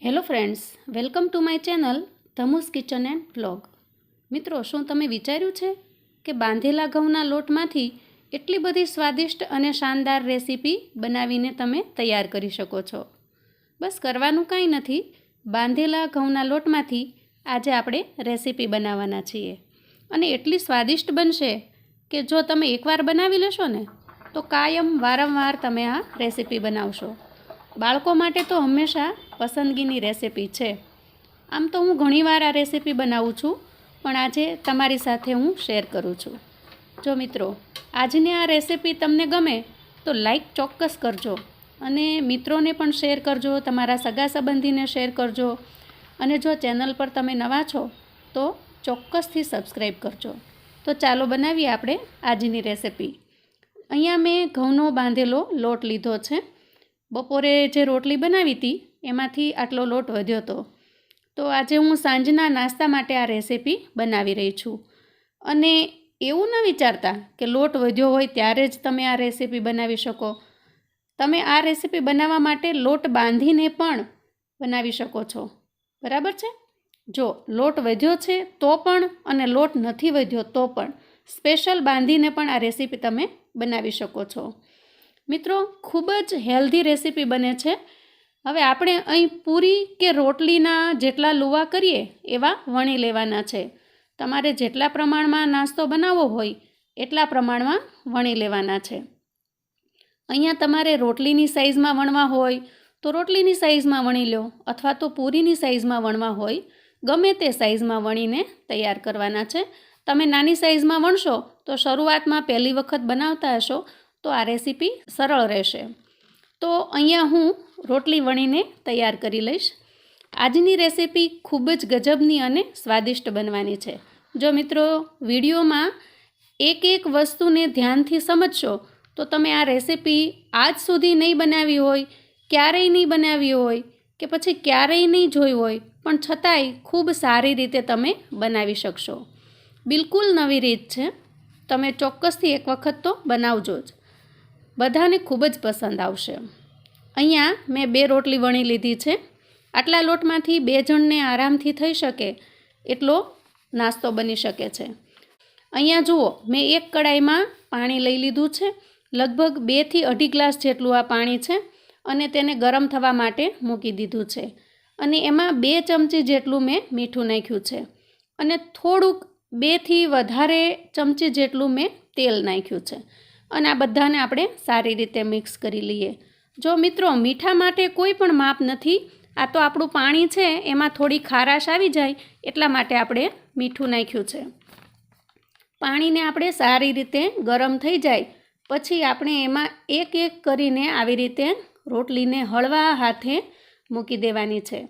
Hello friends, welcome to my channel Dhamus kitchen and vlog. મિત્રો, શું તમે વિચાર્યું છે કે બાંધેલા ઘઉંના લોટમાંથી એટલી બધી સ્વાદિષ્ટ અને શાનદાર રેસીપી બનાવીને તમે તૈયાર કરી શકો છો? બસ કરવાનું કાંઈ નથી. બાંધેલા ઘઉંના લોટમાંથી આજે આપણે રેસીપી બનાવવાના છીએ અને એટલી સ્વાદિષ્ટ બનશે કે જો તમે એકવાર બનાવી લેશો ને તો કાયમ વારંવાર તમે આ રેસીપી બનાવશો. બાળકો માટે તો હંમેશા પસંદગીની રેસીપી છે. આમ તો હું ઘણીવાર આ રેસીપી બનાવું છું, પણ આજે તમારી સાથે હું શેર કરું છું. જો મિત્રો, આજની આ રેસીપી તમને ગમે તો લાઈક ચોક્કસ કરજો અને મિત્રોને પણ શેર કરજો, તમારા સગા સંબંધીને શેર કરજો અને જો ચેનલ પર તમે નવા છો તો ચોક્કસથી સબસ્ક્રાઈબ કરજો. તો ચાલો બનાવીએ આપણે આજની રેસીપી. અહીંયા મેં ઘઉંનો બાંધેલો લોટ લીધો છે. બપોરે જે રોટલી બનાવી હતી એમાંથી આટલો લોટ વધ્યો હતો. તો આજે હું સાંજના નાસ્તા માટે આ રેસીપી બનાવી રહી છું. અને એવું ન વિચારતા કે લોટ વધ્યો હોય ત્યારે જ તમે આ રેસીપી બનાવી શકો. તમે આ રેસીપી બનાવવા માટે લોટ બાંધીને પણ બનાવી શકો છો. બરાબર છે? જો લોટ વધ્યો છે તો પણ અને લોટ નથી વધ્યો તો પણ સ્પેશિયલ બાંધીને પણ આ રેસીપી તમે બનાવી શકો છો. મિત્રો, ખૂબ જ હેલ્ધી રેસીપી બને છે. હવે આપણે અહીં પૂરી કે રોટલીના જેટલા લુવા કરીએ એવા વણી લેવાના છે. તમારે જેટલા પ્રમાણમાં નાસ્તો બનાવવો હોય એટલા પ્રમાણમાં વણી લેવાના છે. અહીંયા તમારે રોટલીની સાઇઝમાં વણવા હોય તો રોટલીની સાઇઝમાં વણી લો, અથવા તો પૂરીની સાઇઝમાં વણવા હોય ગમે તે સાઇઝમાં વણીને તૈયાર કરવાના છે. તમે નાની સાઇઝમાં વણશો તો શરૂઆતમાં પહેલી વખત બનાવતા હશો તો આ રેસીપી સરળ રહેશે. તો અહીંયા હું રોટલી વણીને તૈયાર કરી લઈશ. આજની રેસીપી ખૂબ જ ગજબની અને સ્વાદિષ્ટ બનવાની છે. જો મિત્રો, વિડીયોમાં એક એક વસ્તુને ધ્યાનથી સમજશો તો તમે આ રેસીપી આજ સુધી નહીં બનાવી હોય, ક્યારેય નહીં બનાવી હોય કે પછી ક્યારેય નહીં જોઈ હોય, પણ છતાંય ખૂબ સારી રીતે તમે બનાવી શકશો. બિલકુલ નવી રીત છે. તમે ચોક્કસથી એક વખત તો બનાવજો જ. બધાને ખૂબ જ પસંદ આવશે. અહીંયા મેં 2 રોટલી વણી લીધી છે. આટલા લોટમાંથી 2 જણને આરામથી થઈ શકે એટલો નાસ્તો બની શકે છે. અહીંયા જુઓ, મેં એક કડાઈમાં પાણી લઈ લીધું છે. લગભગ 2 થી 2.5 ગ્લાસ જેટલું આ પાણી છે અને તેને ગરમ થવા માટે મૂકી દીધું છે. અને એમાં 2 ચમચી જેટલું મેં મીઠું નાખ્યું છે અને થોડુંક 2 થી વધારે ચમચી જેટલું મેં તેલ નાખ્યું છે. અને આ બધાને આપણે સારી રીતે મિક્સ કરી લઈએ. જો મિત્રો, મીઠા માટે કોઈ પણ માપ નથી. આ તો આપણું પાણી છે, એમાં થોડી ખારાશ આવી જાય એટલા માટે આપણે મીઠું નાખ્યું છે. પાણીને આપણે સારી રીતે ગરમ થઈ જાય પછી આપણે એમાં એક એક કરીને આવી રીતે રોટલીને હળવા હાથે મૂકી દેવાની છે.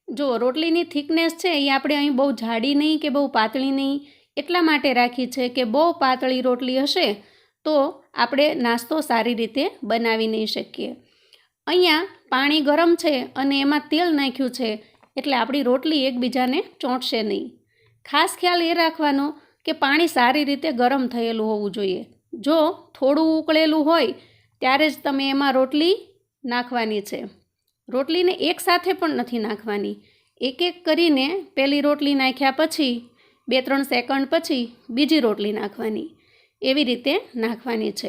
જો રોટલીની થિકનેસ છે એ આપણે અહીં બહુ જાડી નહીં કે બહુ પાતળી નહીં એટલા માટે રાખી છે કે બહુ પાતળી રોટલી હશે તો આપણે નાસ્તો સારી રીતે બનાવી નહીં શકીએ. અહીંયા પાણી ગરમ છે અને એમાં તેલ નાખ્યું છે એટલે આપણી રોટલી એકબીજાને ચોંટશે નહીં. ખાસ ખ્યાલ એ રાખવાનો કે પાણી સારી રીતે ગરમ થયેલું હોવું જોઈએ. જો થોડું ઉકળેલું હોય ત્યારે જ તમે એમાં રોટલી નાખવાની છે. રોટલીને એકસાથે પણ નથી નાખવાની. એક એક કરીને પહેલી રોટલી નાખ્યા પછી 2-3 સેકન્ડ પછી બીજી રોટલી નાખવાની. એવી રીતે નાખવાની છે.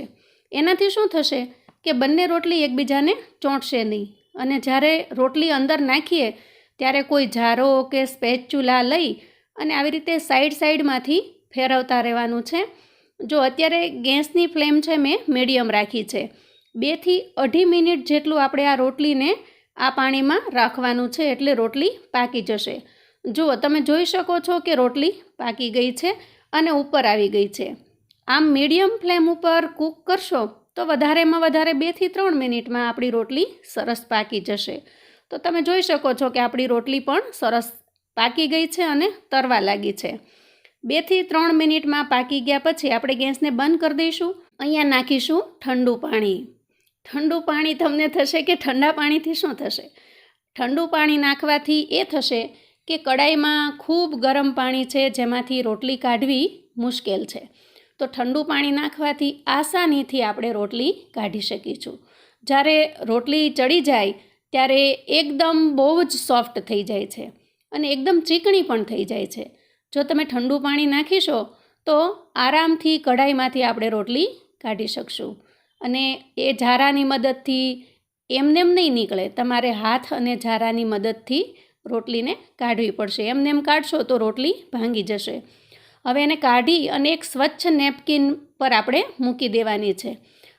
એનાથી શું થશે કે બંને રોટલી એકબીજાને ચોંટશે નહીં અને જ્યારે રોટલી અંદર નાખીએ ત્યારે કોઈ જારો કે સ્પેચુલા લઈ અને આવી રીતે સાઈડમાંથી ફેરવતા રહેવાનું છે. જો અત્યારે ગેસની ફ્લેમ છે મેં મીડિયમ રાખી છે. 2 થી 2.5 મિનિટ જેટલું આપણે આ રોટલીને આ પાણીમાં રાખવાનું છે એટલે રોટલી પાકી જશે. જુઓ, તમે જોઈ શકો છો કે રોટલી પાકી ગઈ છે અને ઉપર આવી ગઈ છે. આમ મીડિયમ ફ્લેમ ઉપર કૂક કરશો તો વધારેમાં વધારે 2 થી 3 મિનિટમાં આપણી રોટલી સરસ પાકી જશે. તો તમે જોઈ શકો છો કે આપણી રોટલી પણ સરસ પાકી ગઈ છે અને તરવા લાગી છે. 2 થી 3 મિનિટમાં પાકી ગયા પછી આપણે ગેસને બંધ કરી દઈશું. અહીંયા નાખીશું ઠંડુ પાણી. ઠંડુ પાણી તમને થશે કે ઠંડા પાણીથી શું થશે? ઠંડુ પાણી નાખવાથી એ થશે કે કડાઈમાં ખૂબ ગરમ પાણી છે જેમાંથી રોટલી કાઢવી મુશ્કેલ છે. તો ઠંડુ પાણી નાખવાથી આસાનીથી આપણે રોટલી કાઢી શકીશું. જ્યારે રોટલી ચડી જાય ત્યારે એકદમ બહુ જ સોફ્ટ થઈ જાય છે અને એકદમ ચીકણી પણ થઈ જાય છે. જો તમે ઠંડુ પાણી નાખીશો તો આરામથી કઢાઈમાંથી આપણે રોટલી કાઢી શકશું. અને એ ઝારાની મદદથી એમનેમ નહીં નીકળે, તમારે હાથ અને ઝારાની મદદથી રોટલીને કાઢવી પડશે. એમનેમ કાઢશો તો રોટલી ભાંગી જશે. હવે એને કાઢી અને એક સ્વચ્છ નેપકિન પર આપણે મૂકી દેવાની છે.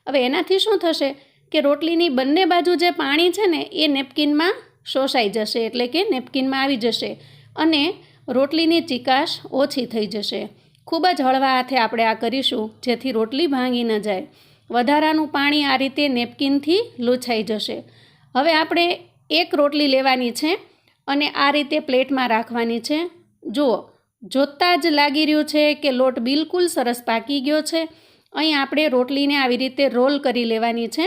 હવે એનાથી શું થશે કે રોટલીની બંને બાજુ જે પાણી છે ને એ નેપકિનમાં શોષાઈ જશે, એટલે કે નેપકિનમાં આવી જશે અને રોટલીની ચીકાશ ઓછી થઈ જશે. ખૂબ જ હળવા હાથે આપણે આ કરીશું જેથી રોટલી ભાંગી ન જાય. વધારાનું પાણી આ રીતે નેપકિનથી લૂછાઈ જશે. હવે આપણે એક રોટલી લેવાની છે અને આ રીતે પ્લેટમાં રાખવાની છે. જુઓ, જોતાં જ લાગી રહ્યું છે કે લોટ બિલકુલ સરસ પાકી ગયો છે. અહીં આપણે રોટલીને આવી રીતે રોલ કરી લેવાની છે.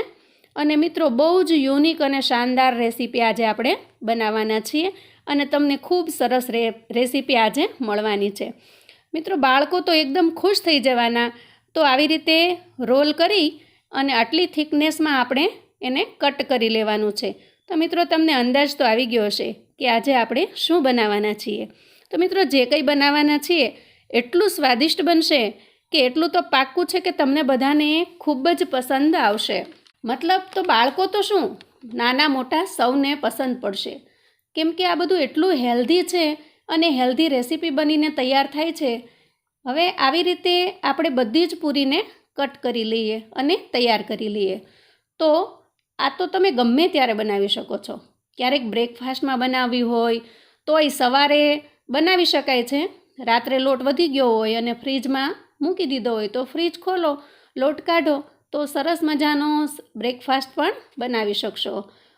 અને મિત્રો, બહુ જ યુનિક અને શાનદાર રેસીપી આજે આપણે બનાવવાના છીએ અને તમને ખૂબ સરસ રેસીપી આજે મળવાની છે. મિત્રો, બાળકો તો એકદમ ખુશ થઈ જવાના. તો આવી રીતે રોલ કરી અને આટલી થિકનેસમાં આપણે એને કટ કરી લેવાનું છે. તો મિત્રો, તમને અંદાજ તો આવી ગયો હશે કે આજે આપણે શું બનાવવાના છીએ. તો મિત્રો, જે કંઈ બનાવવાના છીએ એટલું સ્વાદિષ્ટ બનશે કે એટલું તો પાક્કું છે કે તમને બધાને ખૂબ જ પસંદ આવશે. મતલબ તો બાળકો તો શું, નાના મોટા સૌને પસંદ પડશે, કેમ કે આ બધું એટલું હેલ્ધી છે અને હેલ્ધી રેસીપી બનીને તૈયાર થાય છે. હવે આવી રીતે આપણે બધી જ પૂરીને કટ કરી લઈએ અને તૈયાર કરી લઈએ. તો આ તો તમે ગમે ત્યારે બનાવી શકો છો. ક્યારેક બ્રેકફાસ્ટમાં બનાવવી હોય તોય સવારે બનાવી શકાય છે. રાત્રે લોટ વધી ગયો હોય અને ફ્રીજમાં મૂકી દીધો હોય તો ફ્રીજ ખોલો, લોટ કાઢો તો સરસ મજાનો બ્રેકફાસ્ટ પણ બનાવી શકશો.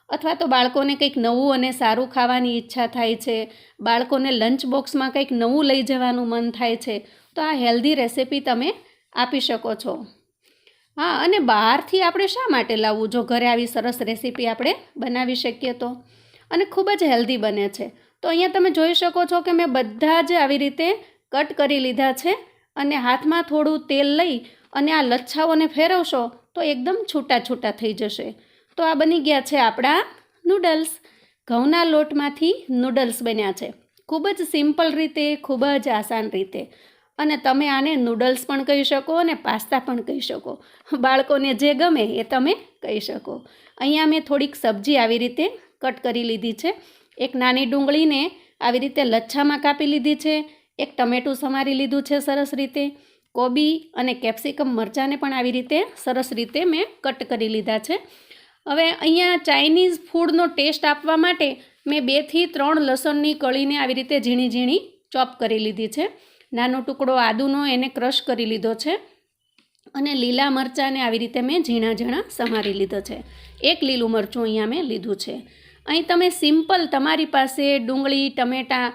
અથવા તો બાળકોને કંઈક નવું અને સારું ખાવાની ઈચ્છા થાય છે, બાળકોને લંચ બોક્સમાં કંઈક નવું લઈ જવાનું મન થાય છે, તો આ હેલ્ધી રેસીપી તમે આપી શકો છો. હા, અને બહારથી આપણે શા માટે લાવવું જો ઘરે આવી સરસ રેસીપી આપણે બનાવી શકીએ તો. અને ખૂબ જ હેલ્ધી બને છે. તો અહીંયા તમે જોઈ શકો છો કે મેં બધા જ આવી રીતે કટ કરી લીધા છે અને હાથમાં થોડું તેલ લઈ અને આ લચ્છાઓને ફેરવશો તો એકદમ છૂટા છૂટા થઈ જશે. તો આ બની ગયા છે આપણા નૂડલ્સ. ઘઉંના લોટમાંથી નૂડલ્સ બન્યા છે. ખૂબ જ સિમ્પલ રીતે, ખૂબ જ આસાન રીતે. અને તમે આને નૂડલ્સ પણ કહી શકો અને પાસ્તા પણ કહી શકો. બાળકોને જે ગમે એ તમે કહી શકો. અહીંયા મેં થોડીક સબ્જી આવી રીતે કટ કરી લીધી છે. એક નાની ડુંગળીને આવી રીતે લચ્છામાં કાપી લીધી છે. એક ટમેટું સમારી લીધું છે સરસ રીતે. કોબી અને કેપ્સિકમ મરચાંને પણ આવી રીતે સરસ રીતે મેં કટ કરી લીધા છે. હવે અહીંયા ચાઇનીઝ ફૂડનો ટેસ્ટ આપવા માટે મેં 2 થી 3 લસણની કળીને આવી રીતે ઝીણી ઝીણી ચોપ કરી લીધી છે. નાનો ટુકડો આદુનો એને ક્રશ કરી લીધો છે અને લીલા મરચાંને આવી રીતે મેં ઝીણા ઝીણા સમારી લીધો છે. એક લીલું મરચું અહીંયા મેં લીધું છે. અહીં તમે સિમ્પલ તમારી પાસે ડુંગળી, ટમેટાં,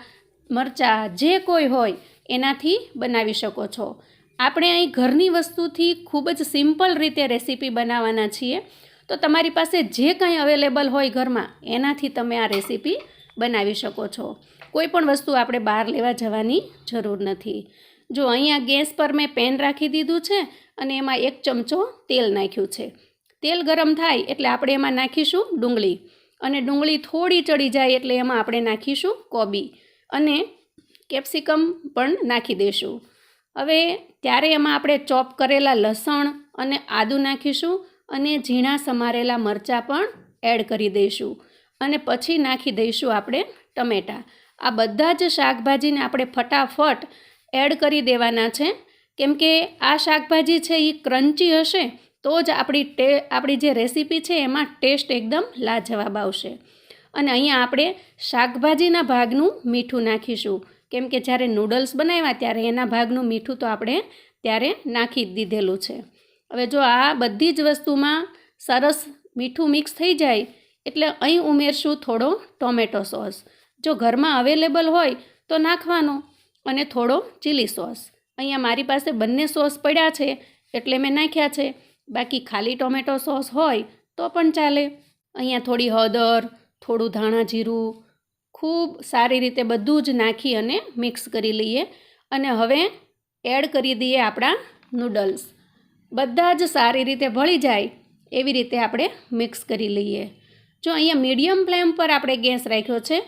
મરચાં જે કોઈ હોય એનાથી બનાવી શકો છો. આપણે અહીં ઘરની વસ્તુથી ખૂબ જ સિમ્પલ રીતે રેસીપી બનાવવાના છીએ. તો તમારી પાસે જે કંઈ અવેલેબલ હોય ઘરમાં એનાથી તમે આ રેસીપી બનાવી શકો છો. કોઈ પણ વસ્તુ આપણે બહાર લેવા જવાની જરૂર નથી. જો અહીંયા ગેસ પર મેં પેન રાખી દીધું છે અને એમાં 1 ચમચો તેલ નાખ્યું છે. તેલ ગરમ થાય એટલે આપણે એમાં નાખીશું ડુંગળી અને ડુંગળી થોડી ચડી જાય એટલે એમાં આપણે નાખીશું કોબી અને કેપ્સિકમ પણ નાખી દઈશું. હવે ત્યારે એમાં આપણે ચોપ કરેલા લસણ અને આદું નાખીશું અને ઝીણા સમારેલા મરચાં પણ એડ કરી દઈશું અને પછી નાખી દઈશું આપણે ટમેટાં. આ બધા જ શાકભાજીને આપણે ફટાફટ એડ કરી દેવાના છે, કેમ કે આ શાકભાજી છે એ ક્રન્ચી હશે તો જ આપણી જે રેસીપી છે એમાં ટેસ્ટ એકદમ લાજવાબ આવશે. અને અહીંયા આપણે શાકભાજીના ભાગનું મીઠું નાખીશું, કેમ કે જ્યારે નૂડલ્સ બનાવ્યા ત્યારે એના ભાગનું મીઠું તો આપણે ત્યારે નાખી દીધેલું છે. હવે જો આ બધી જ વસ્તુમાં સરસ મીઠું મિક્સ થઈ જાય એટલે અહીં ઉમેરશું થોડો ટોમેટો સોસ. જો ઘરમાં અવેલેબલ હોય તો નાખવાનો, અને થોડો ચીલી સોસ. અહીંયા મારી પાસે બંને સોસ પડ્યા છે એટલે મેં નાખ્યા છે. બાકી ખાલી ટોમેટો સોસ હોય તો પણ ચાલે. અહીંયા થોડી હળદર, થોડું ધાણા જીરું, ખૂબ સારી રીતે બધું જ નાખી અને મિક્સ કરી લઈએ. અને હવે એડ કરી દઈએ આપણા નૂડલ્સ. બધા જ સારી રીતે ભળી જાય એવી રીતે આપણે મિક્સ કરી લઈએ. જો અહીંયા મીડિયમ ફ્લેમ પર આપણે ગેસ રાખ્યો છે.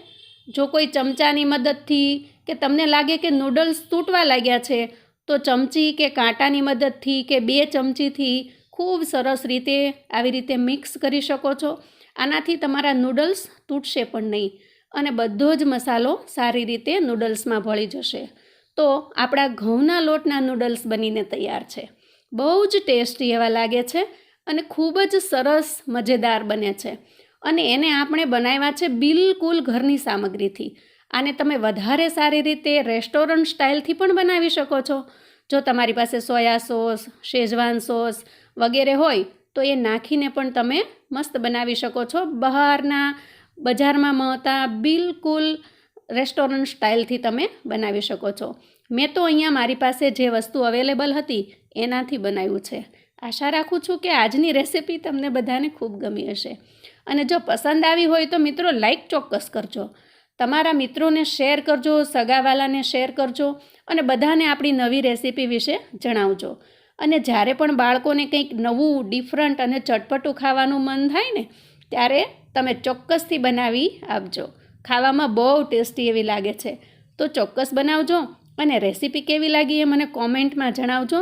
જો કોઈ ચમચાની મદદથી કે તમને લાગે કે નૂડલ્સ તૂટવા લાગ્યા છે તો ચમચી કે કાંટાની મદદથી કે 2 ચમચીથી ખૂબ સરસ રીતે આવી રીતે મિક્સ કરી શકો છો. આનાથી તમારા નૂડલ્સ તૂટશે પણ નહીં અને બધો જ મસાલો સારી રીતે નૂડલ્સમાં ભળી જશે. તો આપણા ઘઉંના લોટના નૂડલ્સ બનીને તૈયાર છે. બહુ જ ટેસ્ટી એવા લાગે છે અને ખૂબ જ સરસ મજેદાર બને છે. અને એને આપણે બનાવ્યા છે બિલકુલ ઘરની સામગ્રીથી. આને તમે વધારે સારી રીતે રેસ્ટોરન્ટ સ્ટાઇલથી પણ બનાવી શકો છો. જો તમારી પાસે સોયા સોસ, શેઝવાન સોસ વગેરે હોય તો એ નાખીને પણ તમે મસ્ત બનાવી શકો છો. બજારમાં મળતા બિલકુલ રેસ્ટોરન્ટ સ્ટાઇલથી તમે બનાવી શકો છો. મેં તો અહીંયા મારી પાસે જે વસ્તુ અવેલેબલ હતી એનાથી બનાવ્યું છે. આશા રાખું છું કે આજની રેસિપી તમને બધાને ખૂબ ગમી હશે. અને જો પસંદ આવી હોય તો મિત્રો લાઈક ચોક્કસ કરજો. તમારા મિત્રોને શેર કરજો, સગાવાલાને શેર કરજો અને બધાને આપણી નવી રેસિપી વિશે જણાવજો. અને જ્યારે પણ બાળકોને કંઈક નવું, ડિફરન્ટ અને ચટપટું ખાવાનું મન થાય ને ત્યારે તમે ચોક્કસથી બનાવી આપજો. ખાવામાં બહુ ટેસ્ટી એવી લાગે છે. તો ચોક્કસ બનાવજો અને રેસિપી કેવી લાગી એ મને કોમેન્ટમાં જણાવજો.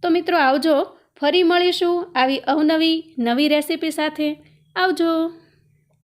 તો મિત્રો આવજો, ફરી મળીશું આવી અવનવી નવી રેસિપી સાથે. આવજો.